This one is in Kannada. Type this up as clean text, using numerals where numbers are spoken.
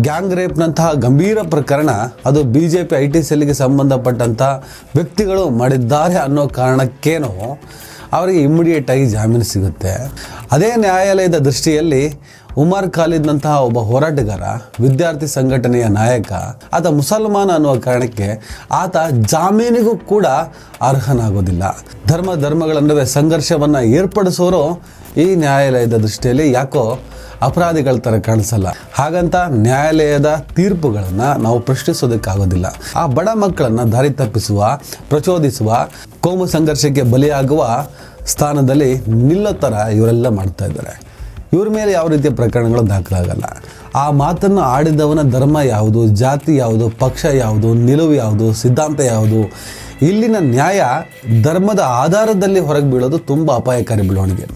ಗ್ಯಾಂಗ್ ರೇಪ್ನಂತಹ ಗಂಭೀರ ಪ್ರಕರಣ ಅದು BJP IT ಸೆಲ್ಗೆ ಸಂಬಂಧಪಟ್ಟಂಥ ವ್ಯಕ್ತಿಗಳು ಮಾಡಿದ್ದಾರೆ ಅನ್ನೋ ಕಾರಣಕ್ಕೇನೋ ಅವರಿಗೆ ಇಮ್ಮಿಡಿಯೇಟಾಗಿ ಜಾಮೀನು ಸಿಗುತ್ತೆ. ಅದೇ ನ್ಯಾಯಾಲಯದ ದೃಷ್ಟಿಯಲ್ಲಿ ಉಮರ್ ಖಾಲಿದ್ನಂತಹ ಒಬ್ಬ ಹೋರಾಟಗಾರ, ವಿದ್ಯಾರ್ಥಿ ಸಂಘಟನೆಯ ನಾಯಕ, ಆತ ಮುಸಲ್ಮಾನ ಅನ್ನುವ ಕಾರಣಕ್ಕೆ ಆತ ಜಾಮೀನಿಗೂ ಕೂಡ ಅರ್ಹನಾಗೋದಿಲ್ಲ. ಧರ್ಮಗಳ ನಡುವೆ ಸಂಘರ್ಷವನ್ನು ಏರ್ಪಡಿಸೋರು ಈ ನ್ಯಾಯಾಲಯದ ದೃಷ್ಟಿಯಲ್ಲಿ ಯಾಕೋ ಅಪರಾಧಿಗಳ ಥರ ಕಾಣಿಸಲ್ಲ. ಹಾಗಂತ ನ್ಯಾಯಾಲಯದ ತೀರ್ಪುಗಳನ್ನು ನಾವು ಪ್ರಶ್ನಿಸೋದಕ್ಕಾಗೋದಿಲ್ಲ. ಆ ಬಡ ಮಕ್ಕಳನ್ನು ದಾರಿ ತಪ್ಪಿಸುವ, ಪ್ರಚೋದಿಸುವ, ಕೋಮು ಸಂಘರ್ಷಕ್ಕೆ ಬಲಿಯಾಗುವ ಸ್ಥಾನದಲ್ಲಿ ನಿಲ್ಲೋ ಥರ ಇವರೆಲ್ಲ ಮಾಡ್ತಾ ಇದ್ದಾರೆ. ಇವ್ರ ಮೇಲೆ ಯಾವ ರೀತಿಯ ಪ್ರಕರಣಗಳು ದಾಖಲಾಗಲ್ಲ. ಆ ಮಾತನ್ನು ಆಡಿದವನ ಧರ್ಮ ಯಾವುದು, ಜಾತಿ ಯಾವುದು, ಪಕ್ಷ ಯಾವುದು, ನಿಲುವು ಯಾವುದು, ಸಿದ್ಧಾಂತ ಯಾವುದು, ಇಲ್ಲಿನ ನ್ಯಾಯ ಧರ್ಮದ ಆಧಾರದಲ್ಲಿ ಹೊರಗೆ ಬೀಳೋದು ತುಂಬ ಅಪಾಯಕಾರಿ ಬೆಳವಣಿಗೆ.